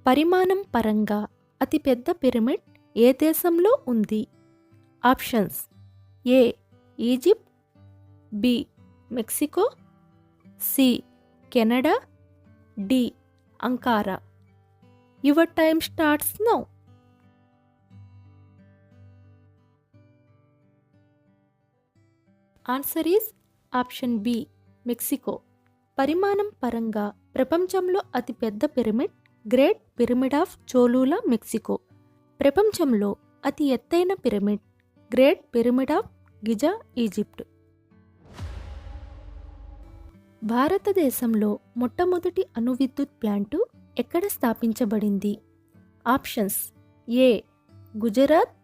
పరిమాణం పరంగా అతిపెద్ద పిరమిడ్ ఏ దేశంలో ఉంది? Options: A Egypt, B Mexico, C Canada, D Ankara. Your time starts now. Answer is option B Mexico. పరిమాణం పరంగా ప్రపంచంలో అతిపెద్ద pyramid great pyramid of Cholula Mexico. ప్రపంచంలో అతి ఎత్తైన pyramid great pyramid of Giza Egypt. భారతదేశంలో మొట్టమొదటి అణువిద్యుత్ ప్లాంటు ఎక్కడ స్థాపించబడింది? Options: A Gujarat,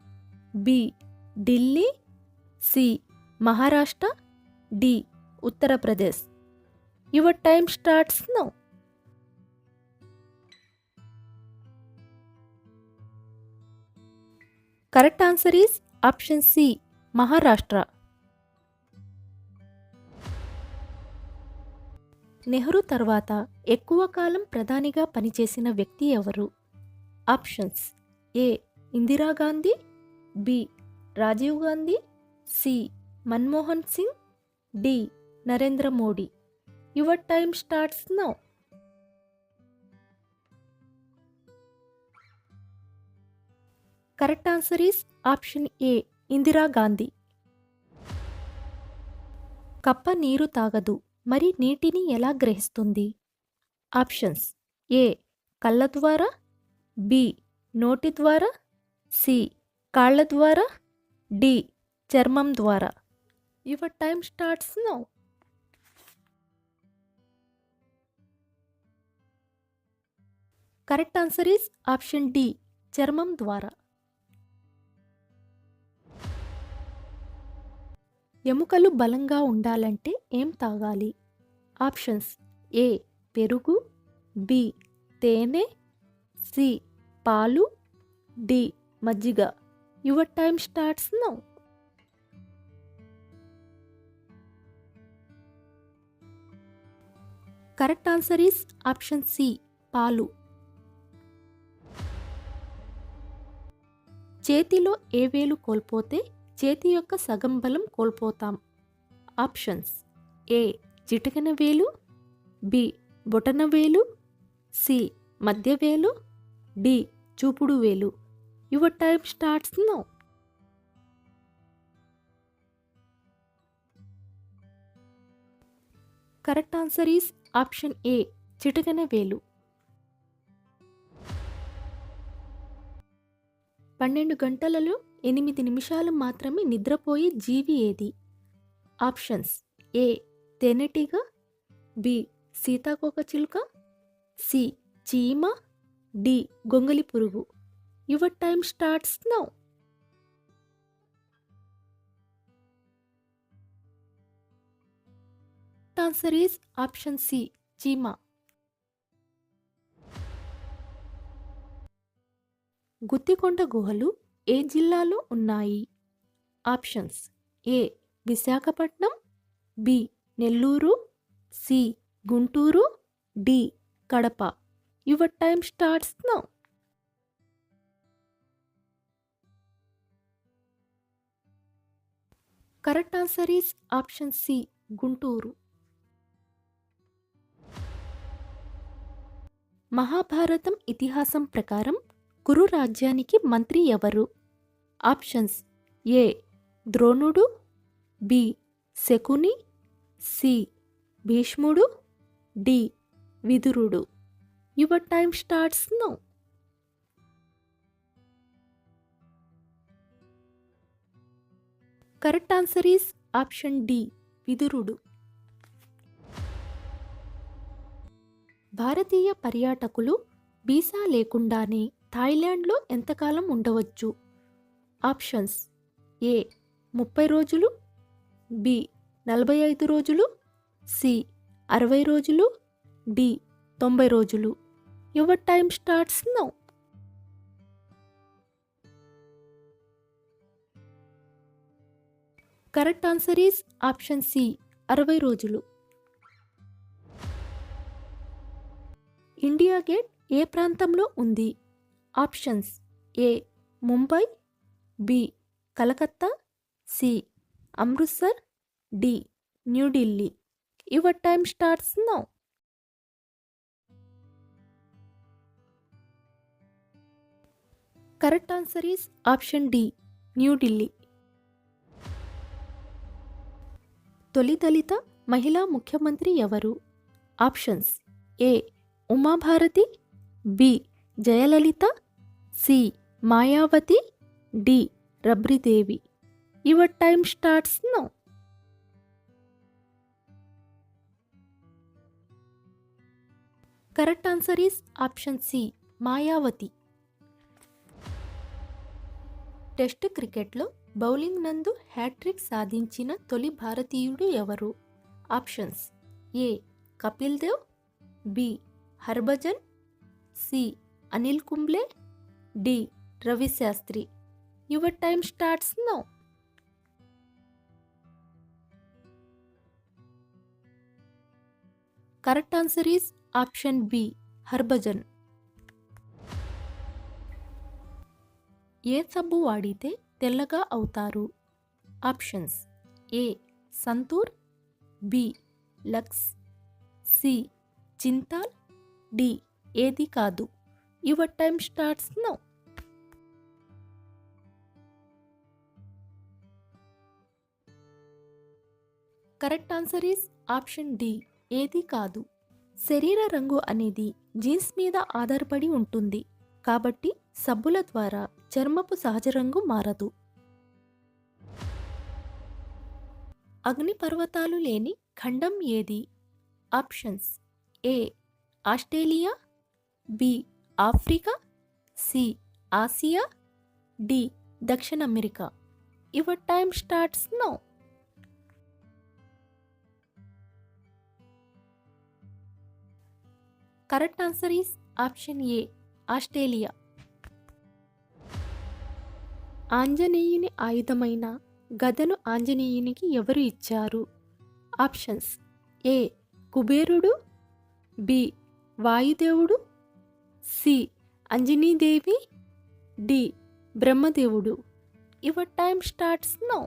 B Delhi, C Maharashtra, D Uttar Pradesh. Your time starts now. Correct answer is option C Maharashtra. Nehru తర్వాత ఎక్కువ కాలం ప్రధానిగా పనిచేసిన వ్యక్తి ఎవరు? Options: A Indira Gandhi, B Rajiv Gandhi, C Manmohan Singh, D Narendra Modi. Your time starts now. Correct answer is option A Indira Gandhi. కప్ప నీరు తాగదు, మరి నీటిని ఎలా గ్రహిస్తుంది? ఆప్షన్స్: ఏ కళ్ళ ద్వారా, బి నోటి ద్వారా, సి కాళ్ళ ద్వారా, డి చర్మం ద్వారా. Your time starts now. Correct answer is option D చర్మం ద్వారా. ఎముకలు బలంగా ఉండాలంటే ఏం తాగాలి? ఆప్షన్స్: ఏ పెరుగు, బి తేనె, సి పాలు, డి మజ్జిగ. Your time starts now. Correct answer is option C పాలు. చేతిలో ఏ వేలు కోల్పోతే చేతి యొక్క సగం బలం కోల్పోతాం? ఆప్షన్స్: ఏ చిటికెన వేలు, బి బొటన వేలు, సి మధ్య వేలు, డి చూపుడు వేలు. Your time starts now. Correct answer is option A చిటికెన వేలు. 12 గంటలలో 8 నిమిషాలు మాత్రమే నిద్రపోయే జీవి ఏది? ఆప్షన్స్: ఏ తేనెటీగ, బి సీతాకోకచిలుక, సి చీమ, డి గొంగలి పురుగు. Your time starts now. Answer is option C చీమ. గుత్తికొండ గుహలు ఏ జిల్లాలో ఉన్నాయి? Options: A Visakhapatnam, B Nellore, C Guntur, D Kadapa. Your time starts now. Correct answer is option C Guntur. Mahabharatam ఇతిహాసం ప్రకారం కురు రాజ్యానికి మంత్రి ఎవరు? ఆప్షన్స్: ఏ ద్రోణుడు, బి శకుని, సి భీష్ముడు, డి విదురుడు. Your time starts now. Correct answer is option D విదురుడు. భారతీయ పర్యాటకులు వీసా లేకుండానే థాయిలాండ్లో ఎంతకాలం ఉండవచ్చు? ఆప్షన్స్: ఏ 30 రోజులు, బి 45 రోజులు, సి 60 రోజులు, డి 90 రోజులు. Your time starts now. Correct answer is option C 60 రోజులు. ఇండియా గేట్ ఏ ప్రాంతంలో ఉంది? Options A Mumbai, B Calcutta, C Amritsar, D New Delhi. Your time starts now. Correct answer is option D New Delhi. తొలి దళిత మహిళా ముఖ్యమంత్రి ఎవరు? Options A Uma Bharti, B Jayalalithaa, C Mayawati, D Rabri Devi. Your time starts now. Correct answer is option C Mayawati. Test క్రికెట్లో bowling నందు హ్యాట్రిక్ సాధించిన తొలి భారతీయుడు ఎవరు? Options A Kapil Dev, B Harbhajan, C Anil Kumble, D Ravi Shastri. Your time starts now. Correct answer is option B Harbhajan. ఏ సబ్బు వాడితే తెల్లగా అవుతారు? Options A Santoor, B Lux, C Cinthol, D ఏది కాదు. Your time starts now. Correct answer is option D ఏది కాదు. శరీర రంగు అనేది జీన్స్ మీద ఆధారపడి ఉంటుంది, కాబట్టి సబ్బుల ద్వారా చర్మపు సహజ రంగు మారదు. అగ్నిపర్వతాలు లేని ఖండం ఏది? Options A Australia, B Africa, C Asia, D దక్షిణ America. Your time starts now. Correct answer is option A Australia. ఆంజనేయుని ఆయుధమైన గదను ఆంజనేయునికి ఎవరు ఇచ్చారు? ఆప్షన్స్ ఏ కుబేరుడు, బి వాయుదేవుడు, సి అంజనీదేవి, డి బ్రహ్మదేవుడు. Your time starts now.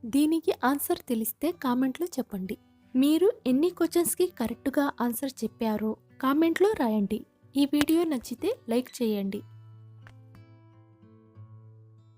దీనికి ఆన్సర్ తెలిస్తే కామెంట్లో చెప్పండి. మీరు ఎన్ని క్వశ్చన్స్కి కరెక్ట్గా ఆన్సర్ చెప్పారో కామెంట్లో రాయండి. ఈ వీడియో నచ్చితే లైక్ చేయండి.